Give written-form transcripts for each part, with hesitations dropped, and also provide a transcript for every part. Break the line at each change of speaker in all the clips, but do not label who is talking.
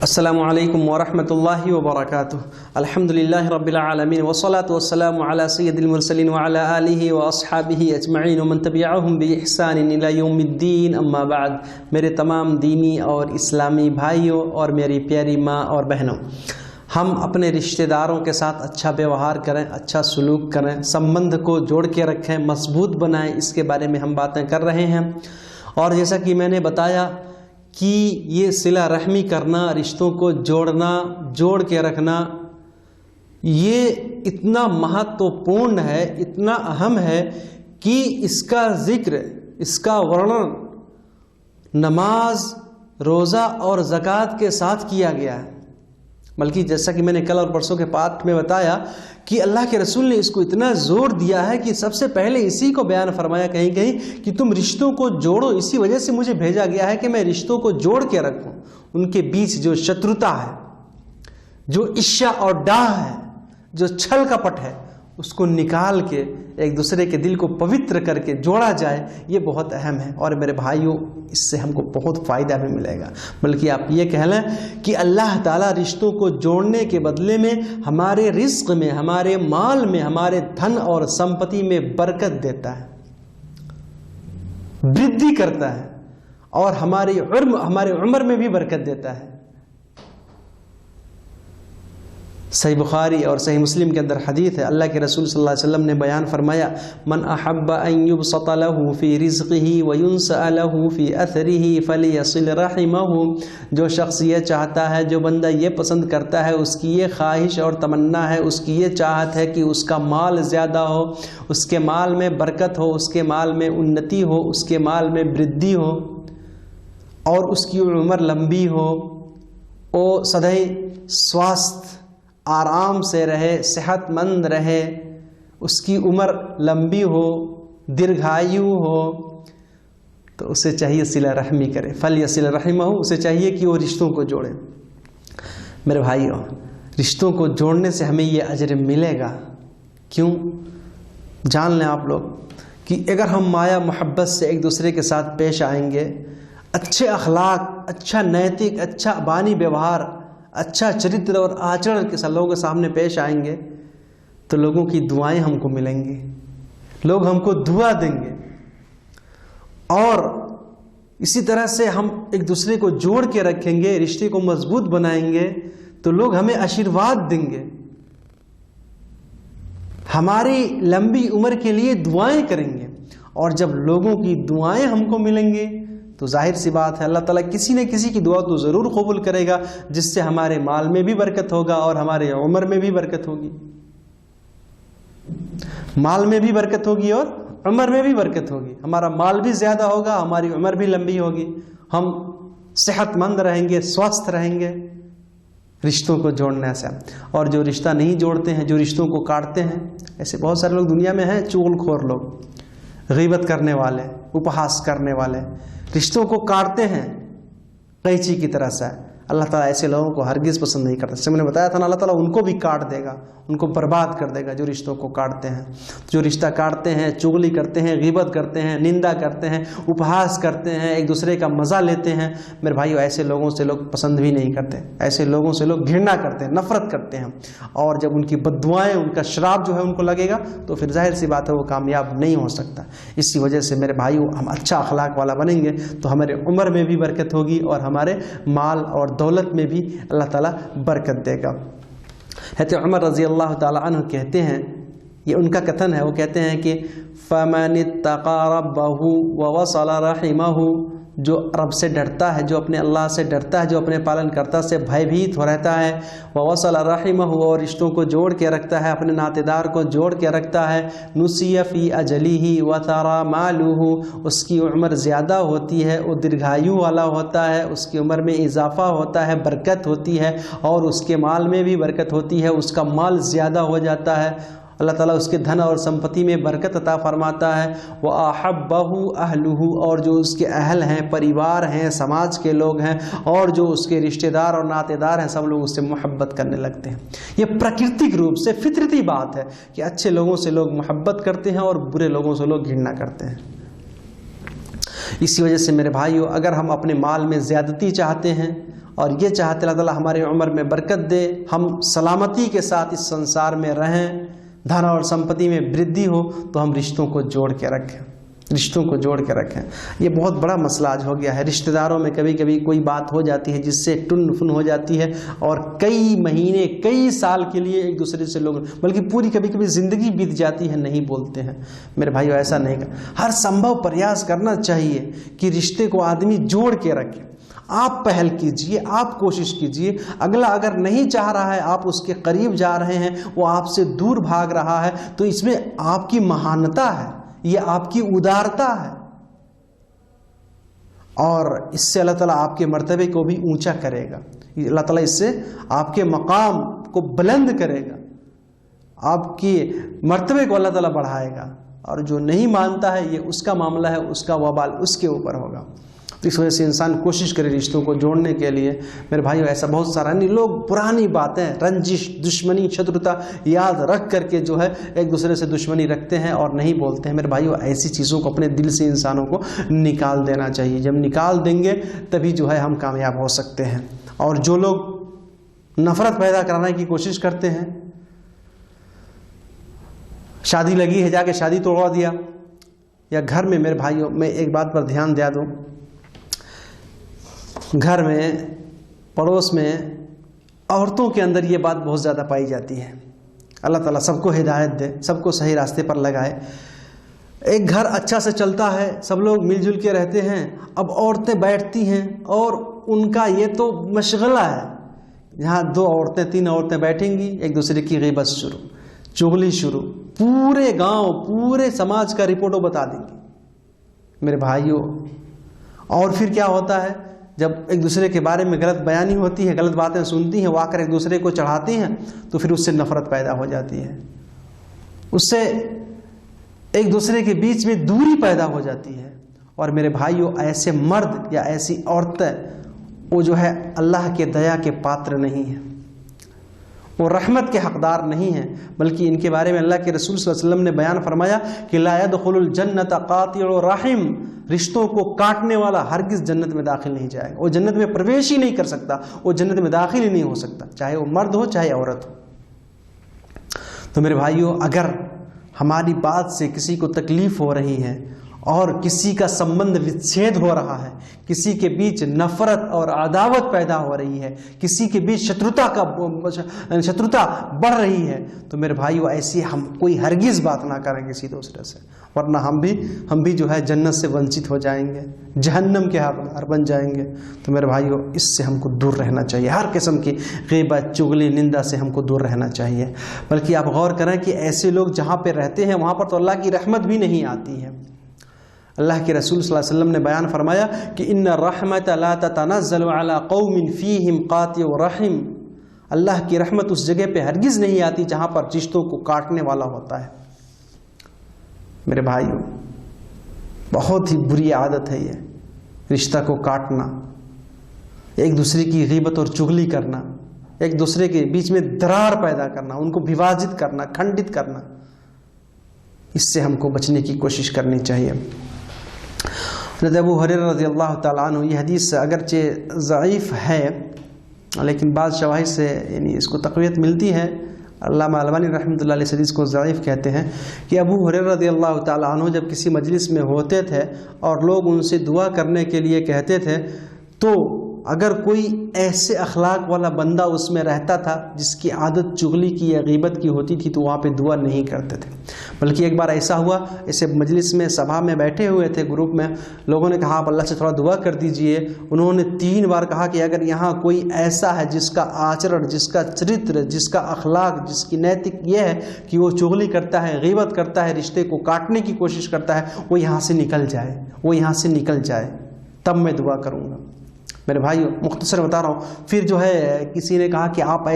السلام علیکم ورحمۃ اللہ وبرکاتہ۔ الحمدللہ رب العالمین والصلاة والسلام علی سید المرسلین وعلی آلہ واصحابہ اجمعین ومن تبعہم بإحسان الی یوم الدین، اما بعد۔ میرے تمام دینی اور اسلامی بھائیوں اور میری پیاری ماں اور بہنوں، ہم اپنے رشتہ داروں کے ساتھ اچھا ویوہار کریں، اچھا سلوک کریں، سمبندھ کو جوڑ کے رکھیں، مضبوط بنائیں، اس کے بارے میں ہم باتیں کر رہے ہیں۔ اور جیسا کہ میں نے بتایا کہ یہ صلہ رحمی کرنا، رشتوں کو جوڑنا، جوڑ کے رکھنا، یہ اتنا مہتوپورن ہے، اتنا اہم ہے کہ اس کا ذکر، اس کا ورنن نماز، روزہ اور زکوٰۃ کے ساتھ کیا گیا ہے۔ بلکہ جیسا کہ میں نے کل اور پرسوں کے پاٹ میں بتایا کہ اللہ کے رسول نے اس کو اتنا زور دیا ہے کہ سب سے پہلے اسی کو بیان فرمایا کہیں کہیں کہ تم رشتوں کو جوڑو، اسی وجہ سے مجھے بھیجا گیا ہے کہ میں رشتوں کو جوڑ کے رکھوں، ان کے بیچ جو شتروتا ہے، جو عشا اور ڈاہ ہے، جو چھل کپٹ ہے، اس کو نکال کے ایک دوسرے کے دل کو پوتر کر کے جوڑا جائے، یہ بہت اہم ہے۔ اور میرے بھائیوں، اس سے ہم کو بہت فائدہ بھی ملے گا۔ بلکہ آپ یہ کہہ لیں کہ اللہ تعالیٰ رشتوں کو جوڑنے کے بدلے میں ہمارے رزق میں، ہمارے مال میں، ہمارے دھن اور سمپتی میں برکت دیتا ہے، وردھی کرتا ہے، اور ہمارے عمر میں بھی برکت دیتا ہے۔ صحیح بخاری اور صحیح مسلم کے اندر حدیث ہے، اللہ کے رسول صلی اللہ علیہ وسلم نے بیان فرمایا، من احب ان یبسط له فی رزقه وینسأ له فی اثره فلیصل رحمہ۔ جو شخص یہ چاہتا ہے، جو بندہ یہ پسند کرتا ہے، اس کی یہ خواہش اور تمنا ہے، اس کی یہ چاہت ہے کہ اس کا مال زیادہ ہو، اس کے مال میں برکت ہو، اس کے مال میں انتی ہو، اس کے مال میں وردھی ہو، اور اس کی عمر لمبی ہو، اور سدائیں سواستھ، آرام سے رہے، صحت مند رہے، اس کی عمر لمبی ہو، درگھایو ہو، تو اسے چاہیے صلہ رحمی کرے، فلیصل رحمہ، اسے چاہیے کہ وہ رشتوں کو جوڑے۔ میرے بھائیوں، رشتوں کو جوڑنے سے ہمیں یہ اجر ملے گا۔ کیوں؟ جان لیں آپ لوگ کہ اگر ہم مایا محبت سے ایک دوسرے کے ساتھ پیش آئیں گے، اچھے اخلاق، اچھا نیتک، اچھا بانی ویوہار، اچھا چرتر اور آچرن کے ساتھ لوگوں کے سامنے پیش آئیں گے، تو لوگوں کی دعائیں ہم کو ملیں گی، لوگ ہم کو دعا دیں گے، اور اسی طرح سے ہم ایک دوسرے کو جوڑ کے رکھیں گے، رشتے کو مضبوط بنائیں گے، تو لوگ ہمیں آشیرواد دیں گے، ہماری لمبی عمر کے لیے دعائیں کریں گے۔ اور جب لوگوں کی دعائیں ہم کو ملیں گے تو ظاہر سی بات ہے اللہ تعالیٰ کسی نہ کسی کی دعا تو ضرور قبول کرے گا، جس سے ہمارے مال میں بھی برکت ہوگا اور ہمارے عمر میں بھی برکت ہوگی، مال میں بھی برکت ہوگی اور عمر میں بھی برکت ہوگی، ہمارا مال بھی زیادہ ہوگا، ہماری عمر بھی لمبی ہوگی، ہم صحت مند رہیں گے، سوستھ رہیں گے رشتوں کو جوڑنے سے۔ اور جو رشتہ نہیں جوڑتے ہیں، جو رشتوں کو کاٹتے ہیں، ایسے بہت سارے لوگ دنیا میں ہیں، چغل خور لوگ، غیبت کرنے والے، اپہاس کرنے والے، رشتوں کو کاٹتے ہیں قینچی کی طرح سے۔ اللہ تعالیٰ ایسے لوگوں کو ہرگز پسند نہیں کرتا۔ جیسے میں نے بتایا تھا نا، اللہ تعالیٰ ان کو بھی کاٹ دے گا، ان کو برباد کر دے گا جو رشتوں کو کاٹتے ہیں۔ جو رشتہ کاٹتے ہیں، چغلی کرتے ہیں، غیبت کرتے ہیں، نندا کرتے ہیں، اپہاس کرتے ہیں، ایک دوسرے کا مزہ لیتے ہیں، میرے بھائیو ایسے لوگوں سے لوگ پسند بھی نہیں کرتے، ایسے لوگوں سے لوگ گھرنا کرتے ہیں، نفرت کرتے ہیں۔ اور جب ان کی بددعائیں، ان کا شراب جو ہے ان کو لگے گا، تو پھر ظاہر سی بات ہے وہ کامیاب نہیں ہو سکتا۔ اسی وجہ سے میرے بھائیو، ہم اچھا اخلاق والا بنیں گے تو ہمارے عمر میں بھی برکت ہوگی اور ہمارے مال اور دولت میں بھی اللہ تعالیٰ برکت دے گا۔ حضرت عمر رضی اللہ تعالیٰ عنہ کہتے ہیں، یہ ان کا کتھن ہے، وہ کہتے ہیں کہ فَمَنِ اتَّقَى رَبَّهُ وَوَصَلَ رَحِمَهُ، جو رب سے ڈرتا ہے، جو اپنے اللہ سے ڈرتا ہے، جو اپنے پالن کرتا سے بھے بھیت ہو رہتا ہے، وَوَصَلَ رَحِمَهُ، اور رشتوں کو جوڑ کے رکھتا ہے، اپنے ناطے دار کو جوڑ کے رکھتا ہے، نُسِيَ فِي أَجَلِهِ وَثَرَى مَالُهُ، اس کی عمر زیادہ ہوتی ہے، وہ درگھایو والا ہوتا ہے، اس کی عمر میں اضافہ ہوتا ہے، برکت ہوتی ہے، اور اس کے مال میں بھی برکت ہوتی ہے، اس کا مال زیادہ ہو جاتا ہے، اللہ تعالیٰ اس کے دھن اور سمپتی میں برکت عطا فرماتا ہے۔ وَأَحَبَّهُ أَهْلُهُ، اور جو اس کے اہل ہیں، پریوار ہیں، سماج کے لوگ ہیں، اور جو اس کے رشتہ دار اور ناطے دار ہیں، سب لوگ اس سے محبت کرنے لگتے ہیں۔ یہ پرکرتک روپ سے فطرتی بات ہے کہ اچھے لوگوں سے لوگ محبت کرتے ہیں اور برے لوگوں سے لوگ گھرنا کرتے ہیں۔ اسی وجہ سے میرے بھائیو، اگر ہم اپنے مال میں زیادتی چاہتے ہیں اور یہ چاہتے اللہ تعالیٰ ہماری عمر میں برکت دے، ہم سلامتی کے ساتھ اس سنسار میں رہیں، دھن اور سمپتی میں وردھی ہو، تو ہم رشتوں کو جوڑ کے رکھیں، رشتوں کو جوڑ کے رکھیں۔ یہ بہت بڑا مسئلہ آج ہو گیا ہے، رشتہ داروں میں کبھی کبھی کوئی بات ہو جاتی ہے جس سے ٹن فن ہو جاتی ہے، اور کئی مہینے کئی سال کے لیے ایک دوسرے سے لوگ، بلکہ پوری کبھی کبھی زندگی بیت جاتی ہے، نہیں بولتے ہیں۔ میرے بھائیو ایسا نہیں کر، ہر سمبھو پریاس کرنا چاہیے کہ رشتے کو آدمی جوڑ کے رکھے۔ آپ پہل کیجئے، آپ کوشش کیجئے، اگلا اگر نہیں چاہ رہا ہے، آپ اس کے قریب جا رہے ہیں، وہ آپ سے دور بھاگ رہا ہے، تو اس میں آپ کی مہانتا ہے، یہ آپ کی ادارتا ہے، اور اس سے اللہ تعالیٰ آپ کے مرتبے کو بھی اونچا کرے گا، اللہ تعالیٰ اس سے آپ کے مقام کو بلند کرے گا، آپ کی مرتبے کو اللہ تعالیٰ بڑھائے گا، اور جو نہیں مانتا ہے یہ اس کا معاملہ ہے، اس کا وبال اس کے اوپر ہوگا۔ اس وجہ سے انسان کوشش کرے رشتوں کو جوڑنے کے لیے۔ میرے بھائیو ایسا بہت سارا نہیں، لوگ پرانی باتیں، رنجش، دشمنی، شترتا یاد رکھ کر کے جو ہے ایک دوسرے سے دشمنی رکھتے ہیں اور نہیں بولتے ہیں۔ میرے بھائیو ایسی چیزوں کو اپنے دل سے انسانوں کو نکال دینا چاہیے، جب نکال دیں گے تبھی جو ہے ہم کامیاب ہو سکتے ہیں۔ اور جو لوگ نفرت پیدا کرانے کی کوشش کرتے ہیں، شادی لگی ہے جا کے شادی توڑوا دیا، یا گھر میں، میرے بھائیو میں ایک بات پر دھیان دیا دوں، گھر میں، پڑوس میں، عورتوں کے اندر یہ بات بہت زیادہ پائی جاتی ہے۔ اللہ تعالیٰ سب کو ہدایت دے، سب کو صحیح راستے پر لگائے۔ ایک گھر اچھا سے چلتا ہے، سب لوگ مل جل کے رہتے ہیں، اب عورتیں بیٹھتی ہیں اور ان کا یہ تو مشغلہ ہے، جہاں 2 عورتیں 3 عورتیں بیٹھیں گی، ایک دوسرے کی غیبت شروع، چغلی شروع، پورے گاؤں پورے سماج کا رپورٹوں بتا دیں گی میرے بھائیوں۔ اور پھر کیا ہوتا ہے، جب ایک دوسرے کے بارے میں غلط بیانی ہوتی ہے، غلط باتیں سنتی ہیں، وہ آ کر ایک دوسرے کو چڑھاتی ہیں، تو پھر اس سے نفرت پیدا ہو جاتی ہے، اس سے ایک دوسرے کے بیچ میں دوری پیدا ہو جاتی ہے۔ اور میرے بھائیوں ایسے مرد یا ایسی عورتیں وہ جو ہے اللہ کے دیا کے پاتر نہیں ہیں، وہ رحمت کے حقدار نہیں ہیں، بلکہ ان کے بارے میں اللہ کے رسول صلی اللہ علیہ وسلم نے بیان فرمایا کہ لا يدخل الجنت قاطع رحم، رشتوں کو کاٹنے والا ہرگز جنت میں داخل نہیں جائے گا، وہ جنت میں پرویش ہی نہیں کر سکتا، وہ جنت میں داخل ہی نہیں ہو سکتا، چاہے وہ مرد ہو چاہے عورت ہو۔ تو میرے بھائیوں اگر ہماری بات سے کسی کو تکلیف ہو رہی ہے اور کسی کا سمبند وچھید ہو رہا ہے، کسی کے بیچ نفرت اور عداوت پیدا ہو رہی ہے، کسی کے بیچ شترتا بڑھ رہی ہے، تو میرے بھائیو ایسی ہم کوئی ہرگز بات نہ کریں کسی دوسرے سے، ورنہ ہم بھی جو ہے جنت سے ونچت ہو جائیں گے، جہنم کے حقدار بن جائیں گے۔ تو میرے بھائیو اس سے ہم کو دور رہنا چاہیے، ہر قسم کی غیبت، چغلی، نندا سے ہم کو دور رہنا چاہیے۔ بلکہ آپ غور کریں کہ ایسے لوگ جہاں پہ رہتے ہیں وہاں پر تو اللہ کی رحمت بھی نہیں آتی ہے۔ اللہ کے رسول صلی اللہ علیہ وسلم نے بیان فرمایا کہ ان الرحمت لا تتنزل على قوم فیہم قاطع رحم، اللہ کی رحمت اس جگہ پہ ہرگز نہیں آتی جہاں پر رشتوں کو کاٹنے والا ہوتا ہے۔ میرے بھائیو بہت ہی بری عادت ہے یہ، رشتہ کو کاٹنا، ایک دوسرے کی غیبت اور چغلی کرنا، ایک دوسرے کے بیچ میں درار پیدا کرنا، ان کو وواجت کرنا، کھنڈت کرنا، اس سے ہم کو بچنے کی کوشش کرنی چاہیے۔ حضرت ابو ہریرہ رضی اللہ تعالیٰ عنہ، یہ حدیث اگرچہ ضعیف ہے لیکن بعض شواہد سے یعنی اس کو تقویت ملتی ہے، علامہ البانی رحمۃ اللہ علیہ اس حدیث کو ضعیف کہتے ہیں، کہ ابو ہریرہ رضی اللہ تعالیٰ عنہ جب کسی مجلس میں ہوتے تھے اور لوگ ان سے دعا کرنے کے لیے کہتے تھے، تو اگر کوئی ایسے اخلاق والا بندہ اس میں رہتا تھا جس کی عادت چغلی کی یا غیبت کی ہوتی تھی تو وہاں پہ دعا نہیں کرتے تھے۔ بلکہ ایک بار ایسا ہوا، ایسے مجلس میں سبھا میں بیٹھے ہوئے تھے گروپ میں، لوگوں نے کہا آپ اللہ سے تھوڑا دعا کر دیجئے، انہوں نے 3 بار کہا کہ اگر یہاں کوئی ایسا ہے جس کا آچرن، جس کا چرتر، جس کا اخلاق، جس کی نیتک یہ ہے کہ وہ چغلی کرتا ہے، غیبت کرتا ہے، رشتے کو کاٹنے کی کوشش کرتا ہے، وہ یہاں سے نکل جائے، وہ یہاں سے نکل جائے، تب میں دعا کروں گا۔ میرے بھائیو مختصر بتا رہا ہوں۔ پھر جو ہے کسی نے کہا کہ آپ نے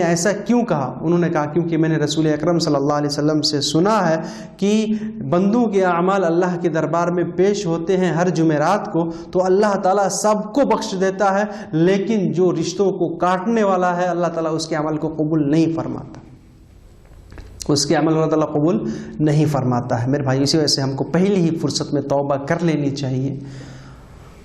ایسا کیوں کہا؟ انہوں نے کہا کیونکہ میں نے رسول اکرم صلی اللہ علیہ وسلم سے سنا ہے کہ بندوں کے اعمال اللہ کے دربار میں پیش ہوتے ہیں ہر جمعرات کو، تو اللہ تعالیٰ سب کو بخش دیتا ہے، لیکن جو رشتوں کو کاٹنے والا ہے اللہ تعالیٰ اس کے عمل کو قبول نہیں فرماتا، اس کے عمل اللہ تعالیٰ قبول نہیں فرماتا ہے۔ میرے بھائی اسی وجہ سے ہم کو پہلی ہی فرصت میں توبہ کر لینی چاہیے،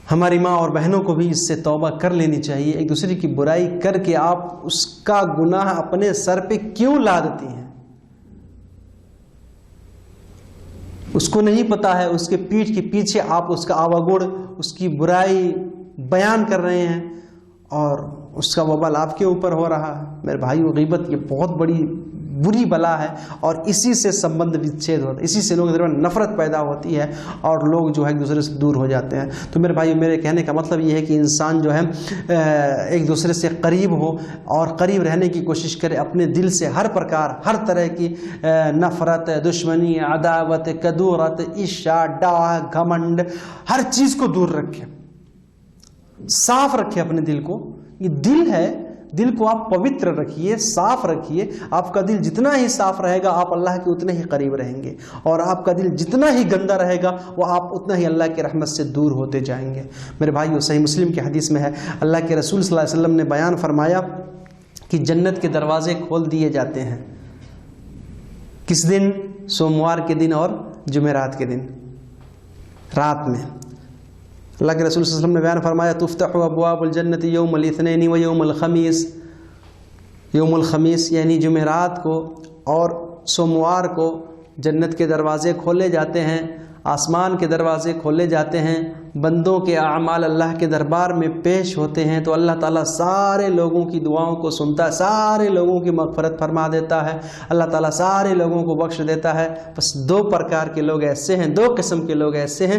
ہماری ماں اور بہنوں کو بھی اس سے توبہ کر لینی چاہیے. ایک دوسرے کی برائی کر کے آپ اس کا گناہ اپنے سر پہ کیوں لادتی ہیں؟ اس کو نہیں پتا ہے اس کے پیٹھ کے پیچھے آپ اس کا آواگوڑ، اس کی برائی بیان کر رہے ہیں اور اس کا وبال آپ کے اوپر ہو رہا ہے. میرے بھائیو، غیبت یہ بہت بڑی بری بلا ہے اور اسی سے سمبند وچھید ہوتا ہے، اسی سے لوگوں کے درمیان نفرت پیدا ہوتی ہے اور لوگ جو ہے ایک دوسرے سے دور ہو جاتے ہیں. تو میرے بھائی، میرے کہنے کا مطلب یہ ہے کہ انسان جو ہے ایک دوسرے سے قریب ہو اور قریب رہنے کی کوشش کرے، اپنے دل سے ہر پرکار، ہر طرح کی نفرت، دشمنی، عداوت، کدورت، عشاء، ڈاہ، گھمنڈ، ہر چیز کو دور رکھے، صاف رکھے اپنے دل کو. یہ دل ہے، دل کو آپ پوتر رکھیے، صاف رکھیے. آپ کا دل جتنا ہی صاف رہے گا آپ اللہ کے اتنے ہی قریب رہیں گے، اور آپ کا دل جتنا ہی گندا رہے گا وہ آپ اتنا ہی اللہ کی رحمت سے دور ہوتے جائیں گے. میرے بھائیو، صحیح مسلم کی حدیث میں ہے، اللہ کے رسول صلی اللہ علیہ وسلم نے بیان فرمایا کہ جنت کے دروازے کھول دیے جاتے ہیں. کس دن؟ سوموار کے دن اور جمعرات کے دن رات میں. اللہ کے رسول صلی اللہ علیہ وسلم نے بیان فرمایا، تفتح ابواب الجنت یوم الاثنین و یوم الخمیس. یوم الخمیس یعنی جمعرات کو اور سوموار کو جنت کے دروازے کھولے جاتے ہیں، آسمان کے دروازے کھولے جاتے ہیں، بندوں کے اعمال اللہ کے دربار میں پیش ہوتے ہیں تو اللہ تعالیٰ سارے لوگوں کی دعاؤں کو سنتا ہے، سارے لوگوں کی مغفرت فرما دیتا ہے، اللہ تعالیٰ سارے لوگوں کو بخش دیتا ہے. بس دو پرکار کے لوگ ایسے ہیں، دو قسم کے لوگ ایسے ہیں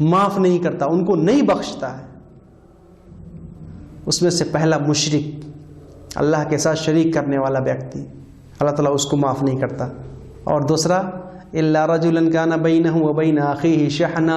معاف نہیں کرتا، ان کو نہیں بخشتا ہے. اس میں سے پہلا مشرک، اللہ کے ساتھ شریک کرنے والا ویکتی، اللہ تعالیٰ اس کو معاف نہیں کرتا. اور دوسرا الا رجلا کان بینہ وبین اخیہ شحنا.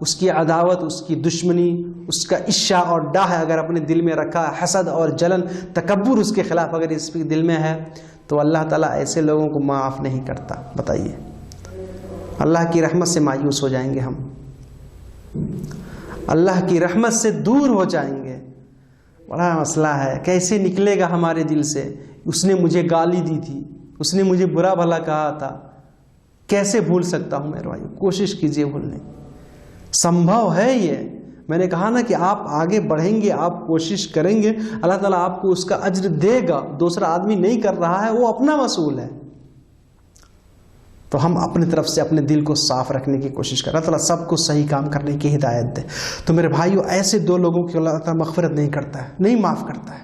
اس کی عداوت، اس کی دشمنی، اس کا عشاء اور ڈاہ اگر اپنے دل میں رکھا، حسد اور جلن، تکبر اس کے خلاف اگر اس کے دل میں ہے تو اللہ تعالیٰ ایسے لوگوں کو معاف نہیں کرتا. بتائیے، اللہ کی رحمت سے مایوس ہو جائیں گے ہم، اللہ کی رحمت سے دور ہو جائیں گے. بڑا مسئلہ ہے، کیسے نکلے گا ہمارے دل سے؟ اس نے مجھے گالی دی تھی، اس نے مجھے برا بھلا کہا تھا، کیسے بھول سکتا ہوں؟ میرے بھائی، کوشش کیجئے بھولنے. سمبھو ہے یہ. میں نے کہا نا کہ آپ آگے بڑھیں گے، آپ کوشش کریں گے، اللہ تعالیٰ آپ کو اس کا اجر دے گا. دوسرا آدمی نہیں کر رہا ہے، وہ اپنا مسئول ہے. تو ہم اپنی طرف سے اپنے دل کو صاف رکھنے کی کوشش کریں. اللہ تعالیٰ سب کو صحیح کام کرنے کی ہدایت دے. تو میرے بھائیو، ایسے دو لوگوں کی اللہ تعالیٰ مغفرت نہیں کرتا ہے، نہیں معاف کرتا ہے.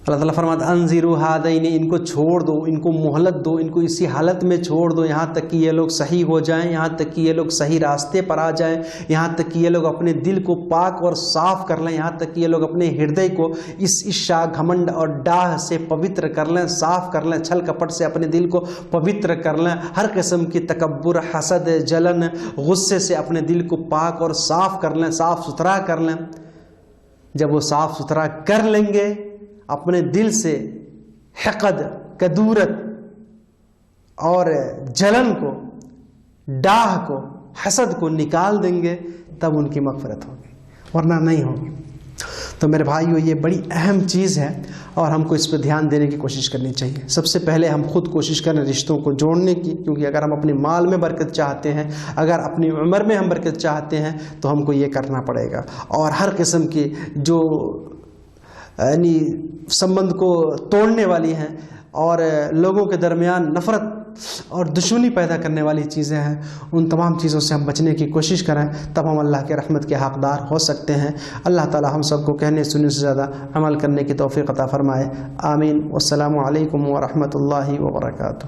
اللہ تعالیٰ فرماتا ہے انذروا ہذین، ان کو چھوڑ دو، ان کو مہلت دو، ان کو اسی حالت میں چھوڑ دو یہاں تک کہ یہ لوگ صحیح ہو جائیں، یہاں تک کہ یہ لوگ صحیح راستے پر آ جائیں، یہاں تک کہ یہ لوگ اپنے دل کو پاک اور صاف کر لیں، یہاں تک کہ یہ لوگ اپنے ہردے کو اس عشاء، گھمنڈ اور ڈاہ سے پوتر کر لیں، صاف کر لیں، چھل کپٹ سے اپنے دل کو پوتر کر لیں، ہر قسم کی تکبر، حسد، جلن، غصے سے اپنے دل کو پاک اور صاف کر لیں، صاف ستھرا کر لیں. جب وہ صاف ستھرا کر لیں گے، اپنے دل سے حقد، کدورت اور جلن کو، ڈاہ کو، حسد کو نکال دیں گے، تب ان کی مغفرت ہوگی، ورنہ نہیں ہوگی. تو میرے بھائیو، یہ بڑی اہم چیز ہے اور ہم کو اس پہ دھیان دینے کی کوشش کرنی چاہیے. سب سے پہلے ہم خود کوشش کریں رشتوں کو جوڑنے کی، کیونکہ اگر ہم اپنے مال میں برکت چاہتے ہیں، اگر اپنی عمر میں ہم برکت چاہتے ہیں تو ہم کو یہ کرنا پڑے گا. اور ہر قسم کی جو یعنی سمبند کو توڑنے والی ہیں اور لوگوں کے درمیان نفرت اور دشمنی پیدا کرنے والی چیزیں ہیں، ان تمام چیزوں سے ہم بچنے کی کوشش کریں، تب ہم اللہ کے رحمت کے حقدار ہو سکتے ہیں. اللہ تعالی ہم سب کو کہنے سننے سے زیادہ عمل کرنے کی توفیق عطا فرمائے. آمین. والسلام علیکم ورحمۃ اللہ وبرکاتہ.